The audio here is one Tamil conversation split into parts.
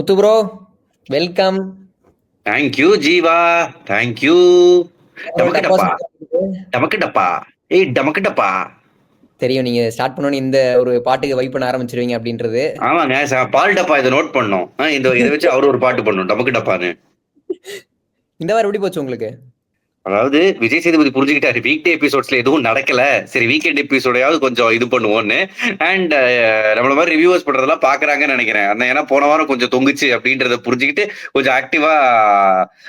முத்து bro, welcome. Thank you Jeeva, thank you. Bro டப்பா டமக்கு சத்தம் கேக்குது. டமக்கு டப்பா, ஏய் டமக்கு டப்பா. தெரியும் நீங்க ஸ்டார்ட் பண்ணோன்னு இந்த ஒரு பாட்டுக்கு வைப் பண்ண ஆரம்பிச்சிருவீங்க அப்படின்றது. ஆமாங்க, பால் டப்பா இதை நோட் பண்ணோம். இதை வச்சு அவரு ஒரு பாட்டு பண்ணும், டமக்கு டப்பான்னு. இந்த வாரம் எப்படி போச்சு உங்களுக்கு? அதாவது விஜய் சேதுபதி புரிஞ்சுக்கிட்டாரு, வீக் டே எபிசோட்ஸ்ல எதுவும் நடக்கல, சரி வீக்கெண்ட் எபிசோடையாவது கொஞ்சம் இது பண்ணுவோன்னு. அண்ட் நம்மள மாதிரி ரிவ்யூவர்ஸ் பண்றதெல்லாம் பாக்குறாங்கன்னு நினைக்கிறேன். ஏன்னா போன வாரம் கொஞ்சம் தொங்குச்சு அப்படின்றத புரிஞ்சுக்கிட்டு கொஞ்சம் ஆக்டிவா,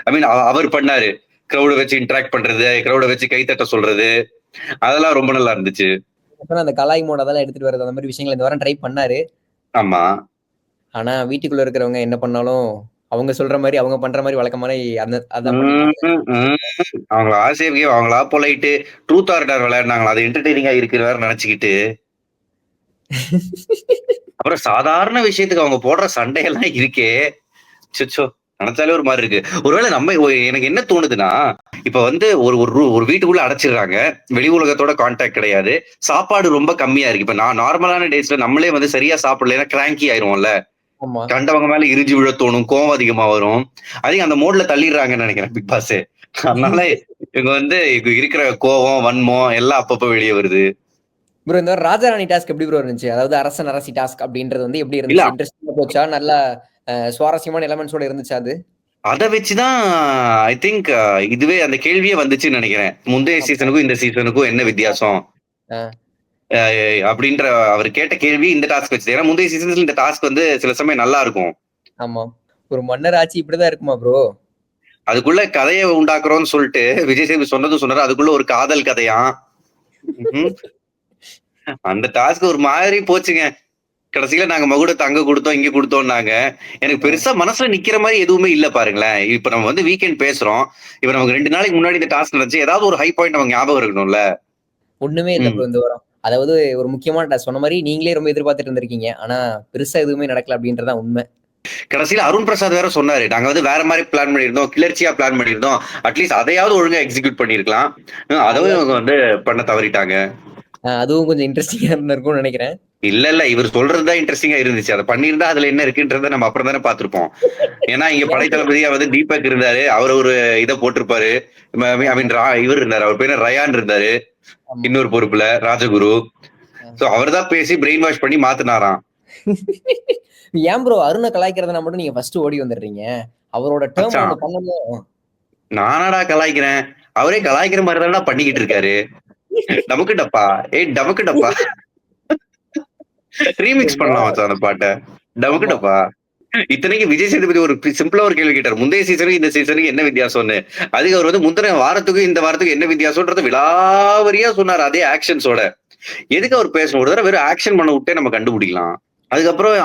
ஐ மீன் அவர் பண்ணாரு. கிரௌட வச்சு இன்டராக்ட் பண்றது, கிரௌட வச்சு கைத்தட்ட சொல்றது, அதெல்லாம் ரொம்ப நல்லா இருந்துச்சு. அந்த கலாய் மோட் அதெல்லாம் எடுத்துட்டு வரது, அந்த மாதிரி விஷயங்கள் இந்த வாரம் ட்ரை பண்ணாரு. ஆமா. ஆனா வீட்டுக்குள்ள இருக்கிறவங்க என்ன பண்ணாலும் அவங்க சொல்ற மாதிரி அவங்க பண்ற மாதிரி வழக்கமான அதான் பண்ணிட்டு அவங்கள ஆசையே அவங்களா பொலைட்டு ட்ரூத் ஆர் டேர் விளையாடினாங்களா, அது என்டர்டெய்னிங்கா இருக்கிறாரு நினைச்சுக்கிட்டு. அப்புறம் சாதாரண விஷயத்துக்கு அவங்க போடுற சண்டையெல்லாம் இருக்கே, சுச்சோ நினைச்சாலே ஒரு மாதிரி இருக்கு. ஒருவேளை நம்ம எனக்கு என்ன தோணுதுன்னா, இப்ப வந்து ஒரு ஒரு வீட்டுக்குள்ள அடைச்சிடுறாங்க, வெளி உலகத்தோட கான்டாக்ட் கிடையாது, சாப்பாடு ரொம்ப கம்மியா இருக்கு. இப்ப நான் நார்மலான டேஸ்ல நம்மளே வந்து சரியா சாப்பிடலைன்னா கிராங்கி ஆயிருவோம்ல, கண்டவங்க மேல இறுதி விழ தோணும், கோவம் அதிகமா வரும். அதிகம் அந்த மோட்ல தள்ளிடுறாங்கன்னு நினைக்கிறேன் பிக் பாஸ். அதனால இவங்க வந்து இருக்கிற கோவம் வன்மம் எல்லாம் அப்பப்ப வெளியே வருது. ப்ரோ இந்த வாரம் ராஜாராணி டாஸ்க் எப்படி ப்ரோ இருந்துச்சு? அதாவது அரசன் அரசி டாஸ்க் அப்படின்றது வந்து எப்படி இருந்துச்சு? இன்ட்ரெஸ்டிங்கா போச்சா? நல்ல சுவாரஸ்யமான எலமெண்ட்ஸோட இருந்துச்சு அது? அதை வச்சுதான் ஐ திங்க் இதுவே அந்த கேள்வியே வந்துச்சுன்னு நினைக்கிறேன். முந்தைய சீசனுக்கும் இந்த சீசனுக்கும் என்ன வித்தியாசம் அப்படின்ற அவர் கேட்ட கேள்வி இந்த டாஸ்க் வச்சு. ஏன்னா முந்தைய சீசன்ஸ்ல இந்த டாஸ்க் வந்து சில சமயம் நல்லா இருக்கும். ஆமா, ஒரு மன்னர் ஆட்சி இப்படிதான் இருக்குமா ப்ரோ? அதுக்குள்ள கதையை உண்டாக்குறோம்னு சொல்லிட்டு விஜய் சேதுபதி சொன்னாரு, அதுக்குள்ள ஒரு காதல் கதையா. அந்த டாஸ்க் ஒரு மாதிரி போச்சுங்க. கடைசியில நாங்க மகுட தங்க கொடுத்தோம், இங்க கொடுத்தோம்னாங்க. எனக்கு பெருசா மனசுல நிக்கிற மாதிரி எதுவுமே இல்ல பாருங்களேன். இப்ப நம்ம வந்து வீக்கெண்ட் பேசுறோம், இப்ப நமக்கு 2 நாளைக்கு முன்னாடி இந்த டாஸ்க் நடந்துச்சு, ஏதாவது ஒரு ஹை பாயிண்ட் நமக்கு ஞாபகம் இருக்கணும்ல. ஒண்ணுமே இல்ல ப்ரோ இந்த வாரம். அதாவது ஒரு முக்கியமான டாஸ்க் சொன்ன மாதிரி நீங்களே ரொம்ப எதிர்பார்த்துட்டு இருந்திருக்கீங்க, ஆனா பெருசா எதுவுமே நடக்கல அப்படின்றதான் உண்மை. கடைசியில அருண் பிரசாத் வேற சொன்னாரு, நாங்க வந்து வேற மாதிரி பிளான் பண்ணிருந்தோம், கிளர்ச்சியா பிளான் பண்ணிருந்தோம், அட்லீஸ்ட் அதையாவது ஒழுங்கா எக்ஸிக்யூட் பண்ணிருக்கலாம். அதுவும் இவங்க வந்து பண்ண தவறிட்டாங்க. அதுவும் கொஞ்சம் இன்ட்ரெஸ்டிங்கா இருந்திருக்கும்னு நினைக்கிறேன். இல்ல இவர் சொல்றதுதான் இன்ட்ரெஸ்டிங்கா இருந்துச்சு. அதை பண்ணிருந்தா அதுல என்ன இருக்குன்றத நம்ம அப்புறம் தானே பாத்துருப்போம். ஏன்னா இங்க படைத்தளபதியா வந்து தீபக் இருந்தாரு, அவர் ஒரு இதை போட்டிருப்பாரு. இவர் இருந்தாரு, அவர் பேரு ரயான் இருந்தாரு இன்னொரு பொறுப்புல, ராஜகுரு. அவர் தான் பேசி பிரெயின் வாஷ் பண்ணி மாத்தினாராம். ஏன் ப்ரோ அருணை கலாய்க்கிறதுனா மட்டும் நீங்க ஃபர்ஸ்ட் ஓடி வந்துடுறீங்க? அவரோட டேர்ம் ஒன்னு பண்ணணும். நானாடா கலாய்க்கிறேன்? அவரே கலாய்க்கிற மாதிரி தானடா பண்ணிக்கிட்டு இருக்காரு. டமக்கு டப்பா, ஏய் டமக்கு டப்பா. ரீமிக்ஸ் பண்ணலாம் மச்சான் அந்த பாட்டை, டமக்கு டப்பா. இத்தனைக்கு விஜய் சேதுபதி ஒரு சிம்பிளா ஒரு கேள்வி கேட்டார், முந்தைய சீசனுக்கு இந்த சீசனுக்கு என்ன வித்தியாசம்னு. அதுக்கு அவர் வந்து முந்தின வாரத்துக்கும் இந்த வாரத்துக்கும் என்ன வித்தியாசம்ன்றது விலாவரியா சொன்னார், அதே ஆக்ஷன்ஸோட. எதுக்கு அவர் பேசணும்? ஒரு தடவை வெறும் ஆக்ஷன் பண்ண விட்டே நம்ம கண்டுபிடிக்கலாம். அதுக்கப்புறம்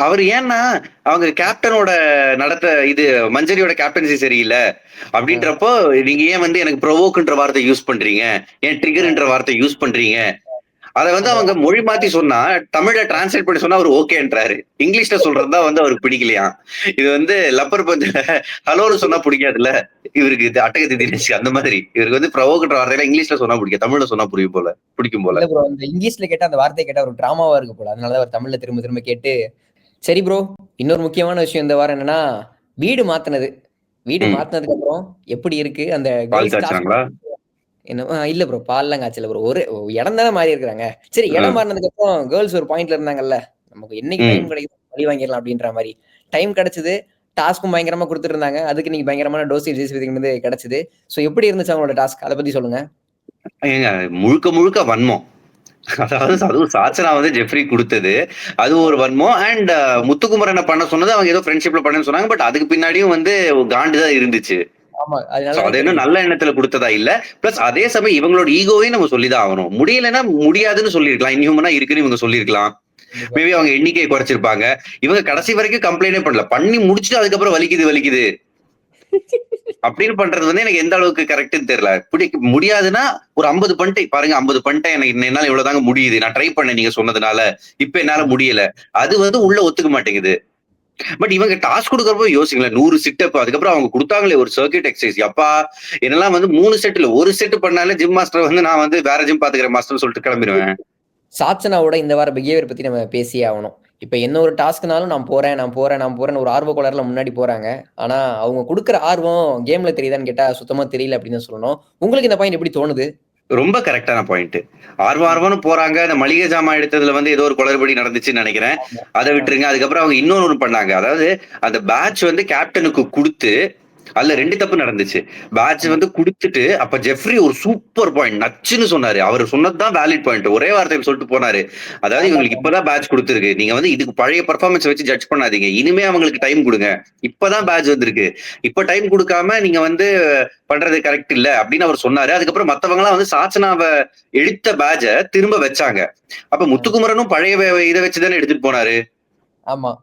அவர் ஏன்னா அவங்க கேப்டனோட நடத்த இது மஞ்சரியோட கேப்டன்சி சரியில்லை அப்படின்றப்போ, நீங்க ஏன் வந்து எனக்கு ப்ரொவோக்ன்ற வார்த்தை யூஸ் பண்றீங்க, ஏன் ட்ரிகர்ன்ற வார்த்தை யூஸ் பண்றீங்க? அதை வந்து அவங்க மொழி மாத்தி சொன்னா, தமிழ்ல டிரான்ஸ்லேட் பண்ணி சொன்னா அவர் ஓகேன்றாரு, இங்கிலீஷ்ல சொல்றதுதான் வந்து அவருக்கு பிடிக்கலையா. இது வந்து லப்பர் பஞ்ச ஹலோன்னு சொன்னா பிடிக்காதுல்ல இவருக்கு, இது அட்டகத்தி தினேஷ் அந்த மாதிரி. இவருக்கு வந்து ப்ரொவோக்ன்ற வார்த்தையில இங்கிலீஷ்ல சொன்னா பிடிக்கும், தமிழ்ல சொன்னா புரியும் போல, பிடிக்கும் போல. இங்கிலீஷ்ல கேட்டா அந்த வார்த்தை கேட்டா ஒரு டிராமாவா இருக்கு போல, அதனாலதான் அவர் தமிழ்ல திரும்ப திரும்ப கேட்டு. சரி ப்ரோ, இன்னொரு முக்கியமான விஷயம் இந்த வாரம் என்னன்னா, வீடு மாத்தினது. வீடு மாத்தினதுக்கு அப்புறம் எப்படி இருக்கு அந்த என்ன? இல்ல ப்ரோ, பால்லாம் காய்ச்சல ப்ரோ, ஒரு இடம் தானே மாறி இருக்கிறாங்க. சரி, இடம் மாறினதுக்கு அப்புறம் கேர்ள்ஸ் ஒரு பாயிண்ட்ல இருந்தாங்கல்ல, நமக்கு என்னைக்கு டைம் கிடைக்கும் வழி வாங்கிடலாம் அப்படின்ற மாதிரி டைம் கிடைச்சது. டாஸ்க்கும் பயங்கரமா கொடுத்துட்டு இருந்தாங்க, அதுக்கு நீங்க பயங்கரமான டோசேஜ் வந்து கிடைச்சது. சோ எப்படி இருந்துச்சு அவங்களோட டாஸ்க், அதை பத்தி சொல்லுங்க. முழுக்க முழுக்க வன்மம். அதாவது அதுவும் சாச்சனா வந்து ஜெஃப்ரி கொடுத்தது, அது ஒரு வன்மம். அண்ட் முத்துக்குமரனை பண்ண சொன்னது அவங்க ஏதோ ஃப்ரெண்ட்ஷிப்ல பண்ணு சொன்னாங்க, பட் அதுக்கு பின்னாடியும் வந்து காண்டுதான் இருந்துச்சு. அது என்ன நல்ல எண்ணத்துல கொடுத்ததா இல்ல. பிளஸ் அதே சமயம் இவங்களோட ஈகோவையும் நம்ம சொல்லிதான் ஆகணும். முடியலன்னா முடியாதுன்னு சொல்லிருக்கலாம், இன்ஹியூமனா இருக்குன்னு இவங்க சொல்லிருக்கலாம். மேபி அவங்க எண்ணிக்கையை குறைச்சிருப்பாங்க. இவங்க கடைசி வரைக்கும் கம்ப்ளைண்டே பண்ணல, பண்ணி முடிச்சுட்டு அதுக்கப்புறம் வலிக்குது அப்படின்னு பண்றது வந்து எனக்கு எந்த அளவுக்கு கரெக்ட்னு தெரியல. முடியாதுன்னா ஒரு 50 பண்ணிட்டு பாருங்க, 50 பண்ணிட்டேன், எனக்கு என்னால இவ்வளவுதாங்க முடியுது, நான் ட்ரை பண்ணேன் நீங்க சொன்னதுனால, இப்ப என்னால முடியல, அது வந்து உள்ள ஒத்துக்க மாட்டேங்குது. பட் இவங்க டாஸ்க் கொடுக்கறப்போ யோசிங்களேன், 100 சிட்டப், அதுக்கப்புறம் அவங்க கொடுத்தாங்களே ஒரு சர்க்கியூட் எக்ஸசைஸ், அப்பா என்னெல்லாம் வந்து 3 செட்ல 1 செட் பண்ணாலே ஜிம் மாஸ்டர் வந்து நான் வந்து வேற ஜிம் பாத்துக்கிறேன் மாஸ்டர் சொல்லிட்டு கிளம்பிடுவேன். சாச்சனாவோட இந்த வார பிஹேவியர் பத்தி நம்ம பேசியே ஆகணும். இப்ப என்ன ஒரு டாஸ்க்னாலும் நான் போறேன்னு ஒரு ஆர்வ கோளாறுல முன்னாடி போறாங்க. ஆனா அவங்க குடுக்குற ஆர்வம் கேம்ல தெரியுதான்னு கேட்டா சுத்தமா தெரியல அப்படின்னு தான் சொல்லணும். உங்களுக்கு இந்த பாயிண்ட் எப்படி தோணுது? ரொம்ப கரெக்டான பாயிண்ட். ஆர்வம்னு போறாங்க. அந்த மளிகை ஜாமான் எடுத்ததுல வந்து ஏதோ ஒரு குளறுபடி நடந்துச்சுன்னு நினைக்கிறேன். ஆமா. அத விட்டுருங்க. அதுக்கப்புறம் அவங்க இன்னொன்னு பண்ணாங்க. அதாவது அந்த பேட்ச் வந்து கேப்டனுக்கு குடுத்து அதுல 2 தப்பு நடந்துச்சு. பேட்ச் ஆமா. வந்து குடுத்துட்டு அப்ப ஜெஃப்ரி ஒரு சூப்பர் பாயிண்ட் நச்சுன்னு சொன்னாரு. அவரு சொன்னதுதான் வேலிட் பாயிண்ட். ஒரே வார்த்தையில சொல்லிட்டு போனாரு. அதாவது ஆமாமா. இவங்களுக்கு இப்பதான் பேட்ச் குடுத்திருக்கு. நீங்க வந்து இதுக்கு பழைய பெர்ஃபார்மன்ஸ் வச்சு ஜட்ஜ் பண்ணாதீங்க. இனிமே அவங்களுக்கு டைம் குடுங்க. இப்பதான் பேட்ச் வந்திருக்கு. இப்ப டைம் குடுக்காம நீங்க வந்து பண்றது கரெக்ட் இல்ல அப்படின்னு அவர் சொன்னாரு. அதுக்கப்புறம் மத்தவங்க எல்லாம் வந்து சாச்சனாவ எடுத்த பேட்ச திரும்ப வச்சாங்க. அப்ப முத்துக்குமரனும் பழைய இத வச்சுதானே எடுத்துட்டு போனாரு. ஆமா.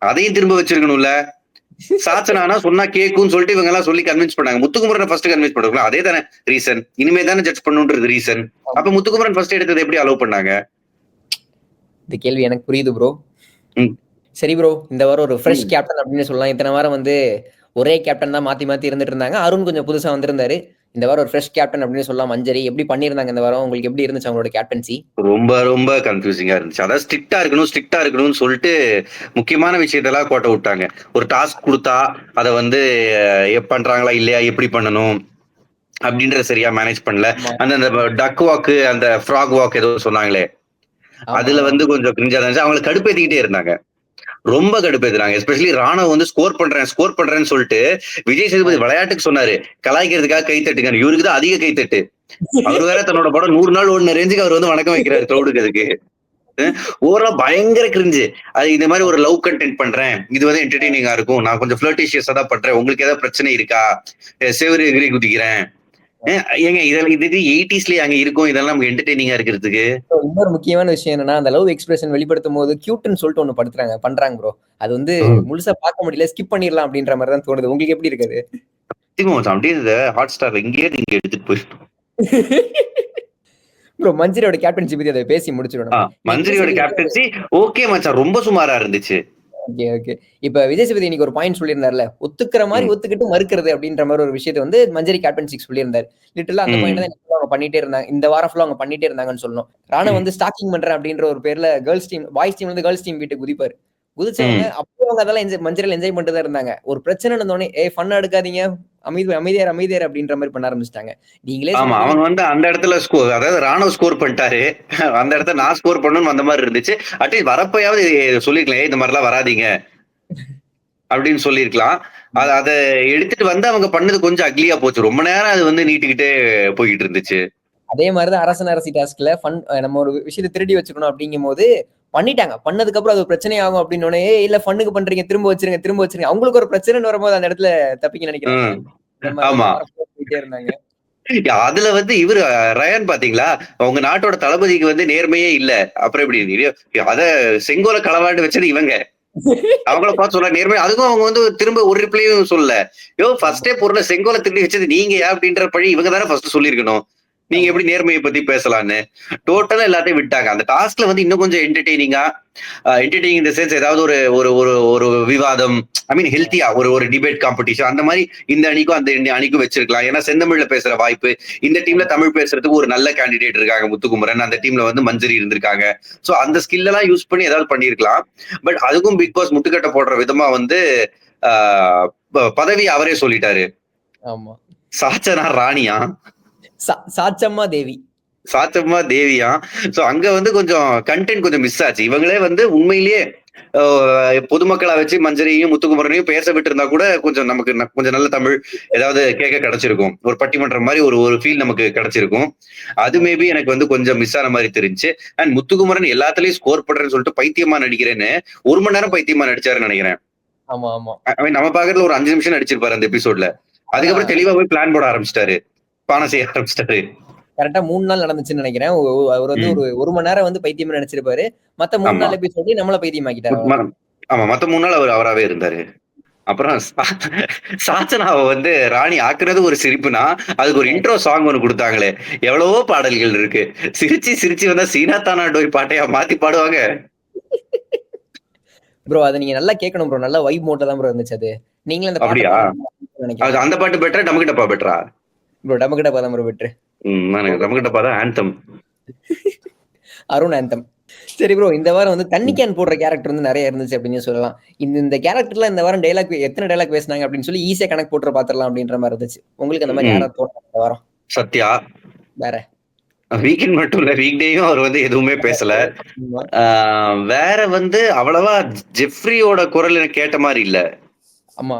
அதையும் திரும்ப வச்சிருக்கணும்ல. சாச்சனானா சொன்னா கேக்கும்னு சொல்லிட்டு இவங்க எல்லாம் சொல்லி கன்வின்ஸ் பண்ணாங்க. முத்துக்குமரனை ஃபர்ஸ்ட் கன்வின்ஸ் பண்ணுவாங்க. அதே தானே ரீசன். இனிமே தானே ஜட்ஜ் பண்ணுன்றது ரீசன். ஆமா. அப்ப முத்துக்குமரன் ஃபர்ஸ்ட் எடுத்தது எப்படி அலோவ் பண்ணாங்க? இந்த கேள்வி எனக்கு புரியுது ப்ரோ. ம். சரி ப்ரோ. இந்த வாரம் ஒரு ஃப்ரெஷ் ம். கேப்டன் அப்படின்னு சொல்லலாம். இத்தனை வாரம் வந்து ஒரே கேப்டன் தான் மாத்தி மாத்தி இருந்துட்டு இருந்தாங்க. அருண் கொஞ்சம் புதுசா வந்திருந்தாரு. இந்த வாரம் ஒரு ஃப்ரெஷ் கேப்டன் அப்படின்னு சொல்லலாம். மஞ்சரி எப்படி பண்ணியிருந்தாங்க இந்த வாரம்? உங்களுக்கு எப்படி இருந்துச்சு அவங்களோட கேப்டன்சி? ரொம்ப ரொம்ப கன்ஃபியூசிங்கா இருந்துச்சு. அதாவது ஸ்ட்ரிக்ட்டா இருக்கணும்னு சொல்லிட்டு முக்கியமான விஷயத்தெல்லாம் கோட்ட விட்டாங்க. ஒரு டாஸ்க் குடுத்தா அத வந்து பண்றாங்களா இல்லையா? எப்படி பண்ணணும்? அப்படின்றத சரியா மேனேஜ் பண்ணல. ஆமா. அந்த டக் வாக் அந்த ஃப்ராக் வாக் ஏதோ சொன்னாங்களே. ஆமா. அதுல வந்து கொஞ்சம் கிரிஞ்சா இருந்துச்சு. அவங்கள கடுப்பேத்திக்கிட்டே இருந்தாங்க. ரொம்ப கடுப்பேத்துறாங்க. எஸ்பெஷலி ராணுவ வந்து ஸ்கோர் பண்றேன்னு சொல்லிட்டு விஜய் சேதுபதி விளையாட்டுக்கு சொன்னாரு. கலாய்க்கிறதுக்காக கை தட்டுங்க. இவருக்கு தான் அதிக கைத்தட்டு. அவர் வேற தன்னோட படம் 100 நாள் ஓடுன ரேஞ்சுக்கு அவர் வந்து வணக்கம் வைக்கிறாரு கிரௌடுக்கு அதுக்கு. ஓவரா பயங்கர கிரிஞ்சு. அது இந்த மாதிரி ஒரு லவ் கண்டென்ட் பண்றேன். இது வந்து என்டர்டெய்னிங்கா இருக்கும். நான் கொஞ்சம் ஃபிளர்டிஷியஸா தான் பண்றேன். உங்களுக்கு ஏதாவது பிரச்சனை இருக்கா? செவுரு எகிரி குதிக்கிறேன். ஏங்க இதெல்லாம் இது 80ஸ்லயே அங்க இருக்கும். இதெல்லாம் நமக்கு என்டர்டெய்னிங்கா இருக்கிறதுக்கு. இன்னொரு முக்கியமான விஷயம் என்னன்னா, அந்த லவ் எக்ஸ்பிரஷன் வெளிப்படுத்தும் போது கியூட்ன்னு சொல்லிட்டு ஒண்ணு பண்றாங்க ப்ரோ. அது வந்து முழுசா பார்க்க முடியல. ஸ்கிப் பண்ணிடலாம் அப்படின்ற மாதிரி தான் தோணுது. உங்களுக்கு எப்படி இருக்குது? அப்படியே இந்த ஹாட் ஸ்டார்ல இங்கேயே நீங்க எடுத்துட்டு போயிடணும். ப்ரோ மஞ்சரியோட கேப்டன்சி பத்தி அதை பேசி முடிச்சிடும் நம்ம. மஞ்சரியோட கேப்டன்சி ஓகே மச்சான். ரொம்ப சுமாரா இருந்துச்சு. Okay, okay. இப்ப விஜய் சேதுபதி இன்னைக்கு ஒரு பாயிண்ட் சொல்லியிருந்தார்ல. ஒத்துக்கிற மாதிரி ஒத்துக்கிட்டு மறுக்கிறது அப்படின்ற மாதிரி ஒரு விஷயத்தை வந்து மஞ்சரி கேப்டன்சிக்கு சொல்லியிருந்தாரு. லிட்டரலா அந்த பாயிண்ட் தான் அவங்க பண்ணிட்டே இருந்தாங்க. இந்த வாரம் ஃபுல்லா அவங்க பண்ணிட்டே இருந்தாங்கன்னு சொல்லணும். ராணுவ வந்து ஸ்டாக்கிங் பண்றேன் அப்படின்ற ஒரு பேர்ல பாய்ஸ் டீம் வந்து கேர்ள்ஸ் டீம் வீட்டுக்கு குதிப்பாரு. குதிச்சவங்க அப்போ அவங்க அதெல்லாம் மஞ்சரில் என்ஜாய் பண்ணிட்டு தான் இருந்தாங்க. ஒரு பிரச்சனை நடந்தோடனே ஃபன்னா எடுக்காதீங்க, அமைதியார் அப்படின்ற மாதிரி பண்ண ஆரம்பிச்சிட்டாங்க. நீங்களே ஆமா அவங்க வந்து அந்த இடத்துல அதாவது ராணுவ ஸ்கோர் பண்ணிட்டாரு. அந்த இடத்துல நான் ஸ்கோர் பண்ணணும்னு வந்த மாதிரி இருந்துச்சு. அட்லீஸ்ட் வரப்பயாவது சொல்லிருக்கலாம் இந்த மாதிரி எல்லாம் வராதீங்க அப்படின்னு சொல்லிருக்கலாம். அதை எடுத்துட்டு வந்து அவங்க பண்ணது கொஞ்சம் அக்லியா போச்சு. ரொம்ப நேரம் அது வந்து நீட்டுக்கிட்டே போய்கிட்டு இருந்துச்சு. அதே மாதிரிதான் அரசி டாஸ்க்ல நம்ம ஒரு விஷயத்தை திருடி வச்சுக்கணும் அப்படிங்கும் போது பண்ணிட்டாங்க. பண்ணதுக்கு அப்புறம் அது பிரச்சனை ஆகும் அப்படின்னு இல்ல ஃபண்ணுக்கு பண்றீங்க திரும்ப வச்சிருங்க. அவங்களுக்கு ஒரு பிரச்சனை வரும்போது அந்த இடத்துல தப்பிக்க நினைக்கிறாங்க. ஆமா இருந்தாங்க. அதுல வந்து இவரு ரயான் பாத்தீங்களா? அவங்க நாட்டோட தளபதிக்கு வந்து நேர்மையே இல்ல. அப்புறம் எப்படி அத செங்கோல களவாண்டு வச்சது இவங்க. அவங்கள பார்த்து சொல்ல நேர்மை. அதுக்கும் அவங்க வந்து திரும்ப ஒரு ரிப்ளையும் சொல்லல. ஃபர்ஸ்டே பொருளை செங்கோல திருடி வச்சது நீங்க அப்படின்ற பழி இவங்க தானே ஃபர்ஸ்ட் சொல்லிருக்கணும். நீங்க எப்படி நேர்மையை பத்தி பேசலான்னு டோட்டலா எல்லாத்தையும் விட்டாங்க. அந்த டாஸ்க்ல வந்து இன்னும் கொஞ்சம் என்டர்டெய்னிங் இந்த சென்ஸ் ஏதாவது ஒரு ஒரு ஒரு ஒரு விவாதம் ஐ மீன் ஹெல்த்தியா ஒரு டிபேட் காம்படிஷன் அந்த மாதிரி இந்த அணிக்கும் அந்த அணிக்கும் வச்சிருக்கலாம். ஏன்னா செந்தமிழ்ல பேசுற வாய்ப்பு இந்த டீம்ல தமிழ் பேசுறதுக்கு ஒரு நல்ல கேண்டிடேட் இருக்காங்க முத்துக்குமரன். அந்த டீம்ல வந்து மஞ்சரி இருந்திருக்காங்க. சோ அந்த ஸ்கில் எல்லாம் யூஸ் பண்ணி ஏதாவது பண்ணிருக்கலாம். பட் அதுக்கும் பிக் பாஸ் முட்டுக்கட்டை போடுற விதமா வந்து பதவி அவரே சொல்லிட்டாரு. ஆமா. சாச்சனா ராணியா சாச்சம்மா தேவியா. சோ அங்க வந்து கொஞ்சம் கண்டென்ட் கொஞ்சம் மிஸ் ஆச்சு. இவங்களே வந்து உண்மையிலேயே பொதுமக்களா வச்சு மஞ்சரியும் முத்துக்குமரனையும் பேச விட்டு இருந்தா கூட கொஞ்சம் நமக்கு கொஞ்சம் நல்ல தமிழ் ஏதாவது கேட்க கிடைச்சிருக்கும். ஒரு பட்டிமன்றம் மாதிரி ஒரு ஃபீல் நமக்கு கிடைச்சிருக்கும். அது மேபி எனக்கு வந்து கொஞ்சம் மிஸ் ஆன மாதிரி தெரிஞ்சு. அண்ட் முத்துக்குமரன் எல்லாத்துலயும் ஸ்கோர் பண்றேன்னு சொல்லிட்டு பைத்தியமா நடிக்கிறேன்னு 1 மணி நேரம் பைத்தியமா நடிச்சாருன்னு நினைக்கிறேன். நம்ம பாக்குறதுல ஒரு 5 நிமிஷம் நடிச்சிருப்பாரு அந்த எபிசோட்ல. அதுக்கப்புறம் தெளிவா போய் பிளான் போட ஆரம்பிச்சிட்டாரு. பானை செய்ய ஆரம்பிச்சிட்டாரு. கரெக்டா 3 நாள் நடந்துச்சுன்னு நினைக்கிறேன். அவர் வந்து ஒரு மணி நேரம் வந்து பைத்தியமா நடிச்சிருப்பாரு. மத்த 3 நாள் எபிசோட்லயும் நம்மள பைத்தியமாக்கிட்டாரு. ஆமா மத்த 3 நாள் அவர் அவராவே இருந்தாரு. அப்புறம் சாச்சனாவை வந்து ராணி ஆக்குறது ஒரு சிரிப்புனா அதுக்கு ஒரு இன்ட்ரோ சாங் ஒண்ணு கொடுத்தாங்களே. எவ்வளவோ பாடல்கள் இருக்கு. சிரிச்சு வந்தா சீனா தானா டோய் பாட்டையா மாத்தி பாடுவாங்க. ப்ரோ அதை நீங்க நல்லா கேட்கணும் ப்ரோ. நல்ல வைப் மோட்ல தான் ப்ரோ இருந்துச்சு அது. நீங்களும் அந்த அப்படியா? அந்த பாட்டு பெட்டரா டமக்கிட்டப்பா பெட்டரா? ப்ரோ டமக்கிட்டப்பா தான் ப்ரோ பெட்டர். டமக்கிட்டப்பா தான் ஆந்தம். அருண் ஆந்தம். சரி ப்ரோ, இந்த வாரம் வந்து தண்ணி கேன் போடுற கேரக்டர் வந்து நிறைய இருந்துச்சு அப்படின்னு சொல்லலாம். இந்த கேரக்டர்ல இந்த வாரம் எத்தனை டைலாக் பேசினாங்க அப்படின்னு சொல்லி ஈஸியா கணக்கு போட்டு பாத்திரலாம் அப்படின்ற மாதிரி இருந்துச்சு. உங்களுக்கு அந்த மாதிரி யாராவது தோணும் இந்த வாரம்? சத்யா. வேற வீக்கெண்ட் மட்டும் இல்ல, வீக் டேயும் அவர் வந்து எதுவுமே பேசல. வேற வந்து அவ்வளவா ஜெஃப்ரியோட குரல் எனக்கு கேட்ட மாதிரி இல்ல. ஆமா,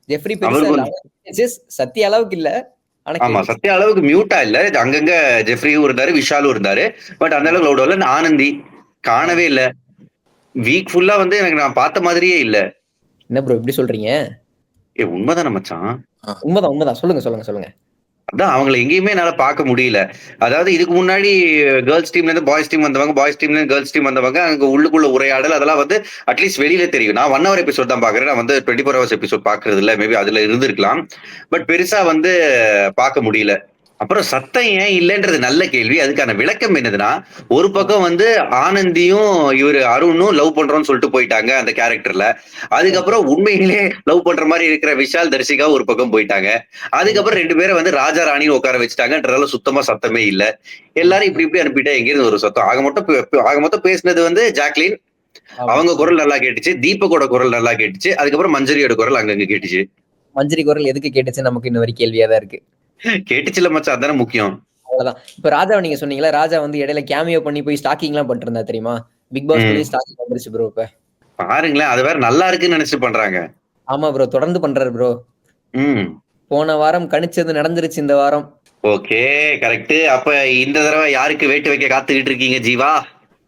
ஜெஃப்ரி பெருசா இல்ல, சத்யா அளவுக்கு இல்ல. ஆமா, சத்யா அளவுக்கு மியூட்டா இல்ல. அங்கங்க ஜெஃப்ரியும் இருந்தாரு, விஷாலும் இருந்தாரு. பட் அந்த அளவுக்கு லவுட் இல்ல. ஆனந்தி காணவே இல்ல. வீக் ஃபுல்லா வந்து எனக்கு நான் பார்த்த மாதிரியே இல்ல. என்ன ப்ரோ இப்படி சொல்றீங்க? உண்மைதானே மச்சான்? உண்மைதான். சொல்லுங்க. அதான் அவங்களை எங்கேயுமே என்னால பார்க்க முடியல. அதாவது இதுக்கு முன்னாடி கேர்ள்ஸ் டீம்ல இருந்து பாய்ஸ் டீம் வந்தவங்க, பாய்ஸ் டீம்ல இருந்து கேர்ள்ஸ் டீம் வந்தவங்க, அங்க உள்ளுக்குள்ள உரையாடல் அதெல்லாம் வந்து அட்லீஸ்ட் வெளியில தெரியும். நான் 1 hour எபிசோட் தான் பாக்குறேன். நான் வந்து 24 hours எபிசோட் பாக்குறது இல்ல. மேபி அதுல இருந்திருக்கலாம். பட் பெருசா வந்து பார்க்க முடியல. அப்புறம் சத்தம் ஏன் இல்லைன்றது நல்ல கேள்வி. அதுக்கான விளக்கம் என்னதுன்னா, ஒரு பக்கம் வந்து ஆனந்தியும் இவரு அருணும் லவ் பண்றோம்னு சொல்லிட்டு போயிட்டாங்க அந்த கேரக்டர்ல. அதுக்கப்புறம் உண்மையிலே லவ் பண்ற மாதிரி இருக்கிற விஷால், தர்ஷிகா ஒரு பக்கம் போயிட்டாங்க. அதுக்கப்புறம் 2 பேரை வந்து ராஜா ராணின்னு உட்கார வச்சுட்டாங்கன்றதால சுத்தமா சத்தமே இல்ல. எல்லாரும் இப்படி அனுப்பிட்டா எங்கிருந்து ஒரு சத்தம்? ஆக மொத்தம் பேசினது வந்து ஜாக்லின், அவங்க குரல் நல்லா கேட்டுச்சு, தீபக்கோட குரல் நல்லா கேட்டுச்சு, அதுக்கப்புறம் மஞ்சரியோட குரல் அங்கங்க கேட்டுச்சு. மஞ்சரி குரல் எதுக்கு கேட்டுச்சு நமக்கு இன்ன வரைக்கும் கேள்வியா தான் இருக்கு. கேட்டுச்சுல மச்சான், அதானே முக்கியம். அவ்வளவுதான். இப்ப ராஜாவை நீங்க சொன்னீங்களா, ராஜா வந்து இடையில கேமியோ பண்ணி போய் ஸ்டாக்கிங் எல்லாம் பண்ணிட்டு இருந்தா தெரியுமா? பிக் பாஸ் ஸ்டாக்கிங் வந்துருச்சு ப்ரோ. இப்ப பாருங்களேன், அது வேற நல்லா இருக்குன்னு நினைச்சு பண்றாங்க. ஆமா ப்ரோ, தொடர்ந்து பண்றாரு ப்ரோ. போன வாரம் கணிச்சது நடந்துருச்சு இந்த வாரம். Okay, correct. அப்ப இந்த தடவை யாருக்கு வேட்டு வைக்க காத்துக்கிட்டு இருக்கீங்க ஜீவா?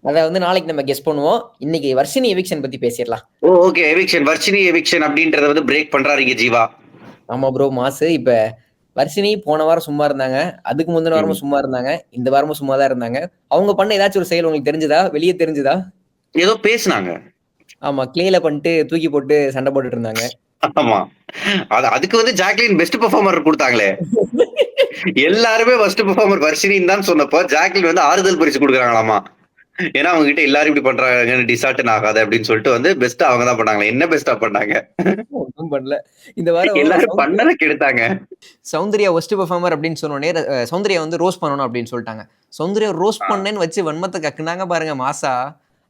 அத வந்து நாளைக்கு நம்ம கெஸ் பண்ணுவோம். இன்னைக்கு வர்ஷினி எவிக்ஷன் பத்தி பேசிடலாம். ஓகே, எவிக்ஷன், வர்ஷினி எவிக்ஷன் அப்படின்றத வந்து பிரேக் பண்றாருங்க ஜீவா. ஆமா ப்ரோ, மாசு. இப்ப வர்ஷினி போன வாரம் சும்மா இருந்தாங்க, அதுக்கு முந்தின வாரமும் சும்மா இருந்தாங்க, இந்த வாரமும் சும்மா தான் இருந்தாங்க. அவங்க பண்ண ஏதாச்சும் ஒரு செயல் உங்களுக்கு தெரிஞ்சுதா? வெளியே தெரிஞ்சுதா? ஏதோ பேசினாங்க. ஆமா, கிளேல பண்ணிட்டு தூக்கி போட்டு சண்டை போட்டுட்டு இருந்தாங்க. ஆமா, அதுக்கு வந்து ஜாக்லின் பெஸ்ட் பெர்ஃபார்மர் கொடுத்தாங்களே. எல்லாருமே பெஸ்ட் பெர்ஃபார்மர் வர்ஷினின்னு தான் சொன்னப்போ ஜாக்லின் வந்து ஆறுதல் பரிசு கொடுக்குறாங்களாமா. ஏன்னா அவங்க கிட்ட எல்லாரும் இப்படி பண்றாங்க, டிசார்டன் ஆகாது அப்படின்னு சொல்லிட்டு வந்து பெஸ்டா அவங்க தான் பண்ணாங்க. என்ன பெஸ்டா பண்ணாங்க? ஒன்றும் பண்ணல. இந்த வாரம் எல்லாரும் பண்ணத கெடுத்தாங்க. சௌந்தர்யா ஒஸ்ட் பெர்ஃபார்மர் அப்படின்னு சொன்னோடனே சௌந்தர்யா வந்து ரோஸ்ட் பண்ணணும் அப்படின்னு சொல்லிட்டாங்க. சௌந்தர்யா ரோஸ்ட் பண்ணேன்னு வச்சு வன்மத்தை கக்குனாங்க பாருங்க மாசா.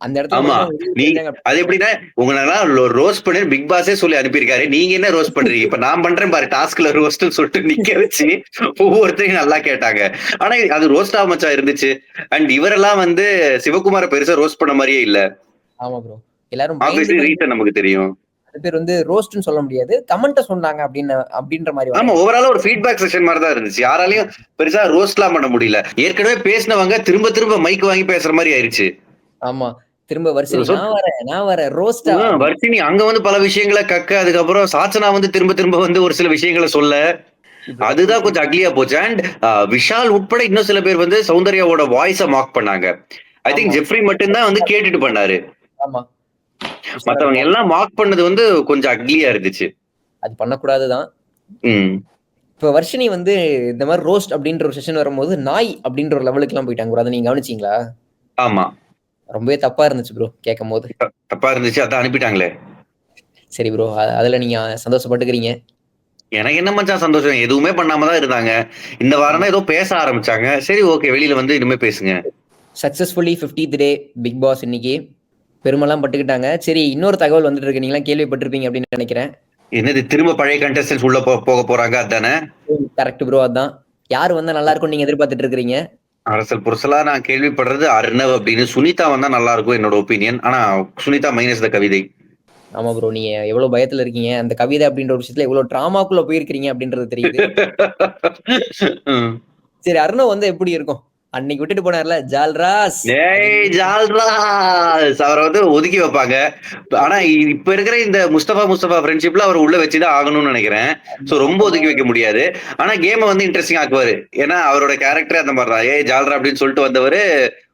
அந்த இடத்துல அது எப்படின்னா, உங்களெல்லாம் ரோஸ்ட் பண்ணி பிக் பாஸே சொல்லி அனுப்பியிருக்காரு. நீங்க என்ன ரோஸ்ட் பண்றீங்க? இப்ப நான் பண்றேன் பாரு டாஸ்க்ல ரோஸ்ட் சொல்லிட்டு நிக்க வச்சு ஒவ்வொருத்தரையும் நல்லா கேட்டாங்க. ஆனா அது ரோஸ்டா மச்சா இருந்துச்சு. அண்ட் இவரெல்லாம் வந்து சிவகுமார பெருசா ரோஸ்ட் பண்ண மாதிரியே இல்ல. ஆமா ப்ரோ, எல்லாரும் ரீசன் நமக்கு தெரியும். பேர் வந்து ரோஸ்ட்னு சொல்ல முடியாது, கமெண்ட்ட சொன்னாங்க அப்படின்ற மாதிரி. ஆமா, ஓவராலா ஒரு ஃபீட்பேக் செஷன் மாதிரி தான் இருந்துச்சு. யாராலையும் பெருசா ரோஸ்ட்லாம் பண்ண முடியல. ஏற்கனவே பேசினவங்க திரும்ப மைக் வாங்கி பேசுற மாதிரி ஆயிருச்சு. ஆமா, திரும்ப வர்ஷினி நான் வரேன் ரோஸ்டா. வர்ஷினி அங்க வந்து பல விஷயங்களை கக்க, அதுக்கப்புறம் சாச்சனா வந்து திரும்ப வந்து ஒரு சில விஷயங்களை சொல்ல, அதுதான் கொஞ்சம் அக்லியா போச்சு. அண்ட் விஷால் உட்பட இன்னும் சில பேர் வந்து சௌந்தர்யாவோட வாய்ஸ மார்க் பண்ணாங்க. ஐ திங்க் ஜெஃப்ரி மட்டும்தான் வந்து கேட்டுட்டு பண்ணாரு. ஆமா, மத்தவங்க எல்லாம் மார்க் பண்ணது வந்து கொஞ்சம் அக்லியா இருந்துச்சு. அது பண்ணக்கூடாதுதான். இப்ப வர்ஷினி வந்து இந்த மாதிரி ரோஸ்ட் அப்படின்ற ஒரு செஷன் வரும்போது நாய் அப்படின்ற ஒரு லெவலுக்கு எல்லாம் போயிட்டாங்க. அதை நீங்க கவனிச்சீங்களா? ஆமா, ரொம்பவே தப்பா இருந்துச்சு ப்ரோ. கேட்கும் போது தப்பா இருந்துச்சு. அதான் அனுப்பிட்டாங்களே. சரி ப்ரோ, அதுல நீங்க சந்தோஷப்பட்டுக்கிறீங்க. எனக்கு என்ன மச்சான் சந்தோஷம், எதுவுமே பண்ணாம தான் இருந்தாங்க. இந்த வாரம் தான் ஏதோ பேச ஆரம்பிச்சாங்க. சரி ஓகே, வெளியில வந்து இனிமே பேசுங்க. சக்சஸ்ஃபுல்லி 50th டே பிக் பாஸ் இன்னைக்கு பெருமெல்லாம் பட்டுக்கிட்டாங்க. சரி, இன்னொரு தகவல் வந்துட்டு இருக்கு, நீங்க கேள்விப்பட்டிருப்பீங்க அப்படின்னு நினைக்கிறேன். என்னது, திரும்ப பழைய கண்டஸ்டன்ஸ் உள்ள போக போறாங்க? அதானே? கரெக்ட் ப்ரோ, அதான். யாரு வந்தா நல்லா இருக்கும் நீங்க எதிர்பார்த்துட்டு இருக்கீங்க? அரசல் புரசலா நான் கேள்விப்படுறது அர்ணவ் அப்படின்னு. சுனிதா வந்தா நல்லா இருக்கும் என்னோட ஒப்பீனியன். ஆனா சுனிதா மைனஸ் த கவிதை. ஆமா ப்ரோ, நீங்க எவ்வளவு பயத்துல இருக்கீங்க, அந்த கவிதை அப்படின்ற ஒரு விஷயத்துல எவ்வளவு டிராமாக்குள்ள போயிருக்கீங்க அப்படின்றது தெரியுது. சரி, அர்ணவ் வந்து எப்படி இருக்கும்? அன்னைக்கு விட்டுட்டு போனார்ல ஜால்ராஸ். அவரை வந்து ஒதுக்கி வைப்பாங்க. ஆனா இப்ப இருக்கிற இந்த முஸ்தபா ஃப்ரெண்ட்ஷிப்ல அவர் உள்ள வச்சுதான் ஆகணும்னு நினைக்கிறேன். சோ ரொம்ப ஒதுக்கி வைக்க முடியாது. ஆனா கேமை வந்து இன்ட்ரெஸ்டிங் ஆக்குவாரு. ஏன்னா அவரோட கேரக்டர் அந்த மாதிரிதான். ஜால்ரா அப்படின்னு சொல்லிட்டு வந்தவரு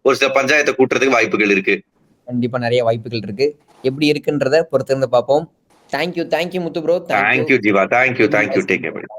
ஒரு சில பஞ்சாயத்தை கூட்டுறதுக்கு வாய்ப்புகள் இருக்கு. கண்டிப்பா நிறைய வாய்ப்புகள் இருக்கு. எப்படி இருக்குன்றத பொறுத்திருந்து பார்ப்போம். Thank you Muthu bro. Thank you Jeeva. Thank you. Take care.